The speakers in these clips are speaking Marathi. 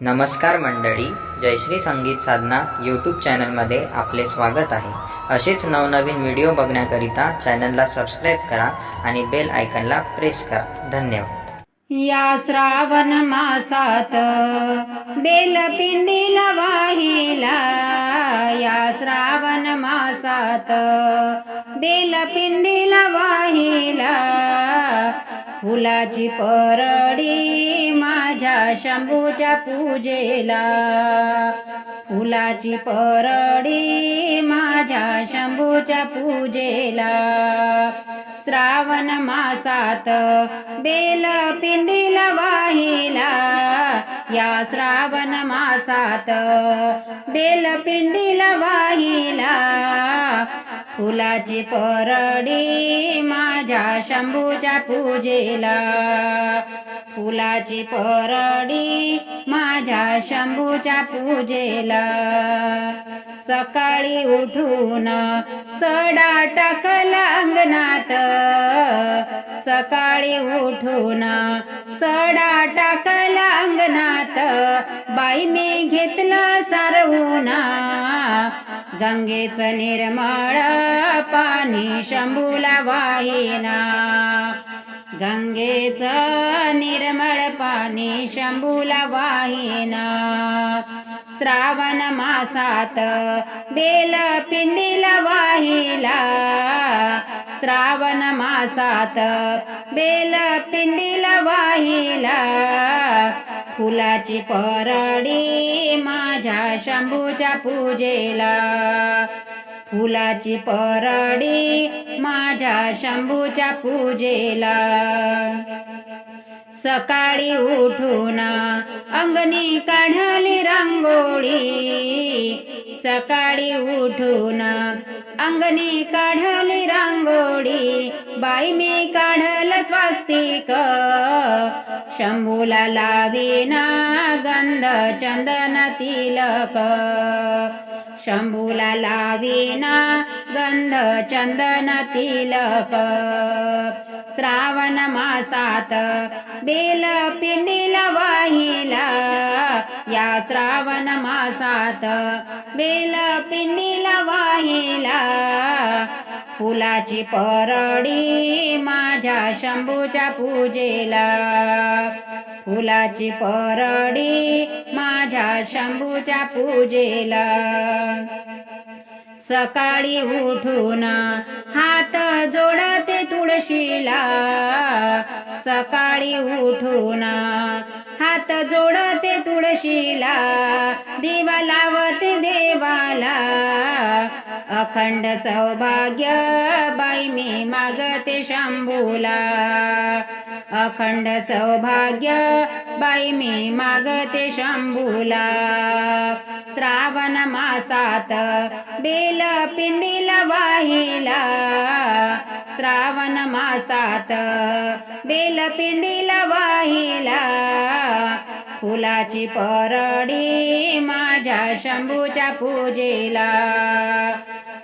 नमस्कार मंडळी, जयश्री संगीत साधना यूट्यूब चॅनलमध्ये आपले स्वागत आहे। असेच नवनवीन व्हिडिओ बघण्याकरिता चॅनलला सबस्क्राईब करा आणि बेल आयकॉनला प्रेस करा। धन्यवाद। या श्रावण मासात बेलपिंडीला वाहिला, या श्रावण मासात बेलपिंडीला वाहिला, फुलाची परडी माझ्या शंभूच्या पूजेला, फुलाची परडी माझ्या शंभूच्या पूजेला, श्रावण मासात बेलपिंडीला वाहिला, या श्रावण मासात बेलपिंडीला वाहिला, फुलाची परडी माझ्या शंभूच्या पूजेला, फुलाची परडी माझ्या शंभूच्या पूजेला, सकाळी उठून सडा टाकला अंगणात, सकाळी उठून सडा टाकला अंगणात, बाई मी घेतलं सारवून, गंगेचं निर्मळ पाणी शंभूला वाहिना, गंगेचं निर्मळ पाणी शंभूला वाहिना, श्रावण मासात बेलपिंडीला वाहिला, श्रावण मासात बेलपिंडीला वाहिला, फुलाची परडी माझ्या शंभूच्या पूजेला, फुलाची परडी माझ्या शंभूच्या पूजेला, सकाळी उठून अंगणी काढली रांगोळी, सकाळी उठून अंगणी काढली रांगोळी, बाई मी काढलं स्वास्तिक, शंभूला लावीना गंध चंदन तिलक, शंभूला लावीना गंध चंदन तिलक, श्रावण मासात बेलपिंडीला वाहिला, या श्रावण मासात बेलपिंडीला वाहिला, फुलाची परडी माझ्या शंभूच्या पूजेला, फुलाची परडी माझ्या शंभूच्या पूजेला, सकाळी उठून हात जोडते तुळशीला, सकाळी उठून हात जोडते तुळशीला, दिवा लावते देवाला, अखंड सौभाग्य बाई मी मागते शंभूला, अखंड सौभाग्य बाई मी मागते शंभूला, श्रावण मासात बेलपिंडीला वाहिला, श्रावण मासात बेलपिंडीला वाहिला, फुलाची परडी माझ्या शंभूच्या पूजेला,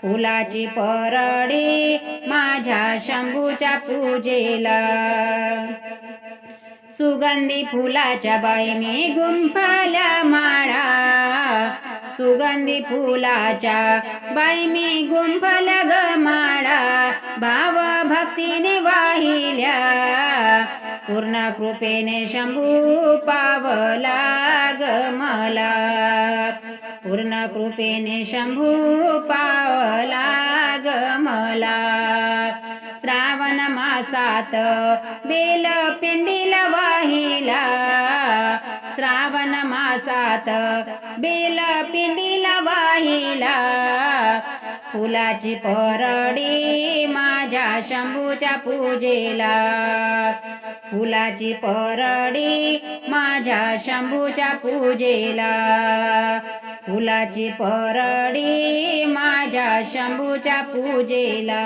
फुलाची परडी माझ्या शंभूच्या पूजेला, सुगंधी फुलाच्या बाई मी गुंफल्या माळा, सुगंधी फुलाच्या बाई मी गुंफल्या ग माळा, भाव भक्तीने वाहिल्या, पूर्ण कृपेने शंभू पावला ग मला, पूर्ण कृपेने शंभू पावला ग मला, श्रावण मासात बेलपिंडीला वाहिला, श्रावण मासात बेलपिंडीला वाहिला, फुलाची परडी माझ्या शंभूच्या पूजेला, फुलाची परडी माझ्या शंभूच्या पूजेला, फुलाची परडी माझ्या शंभूच्या पूजेला।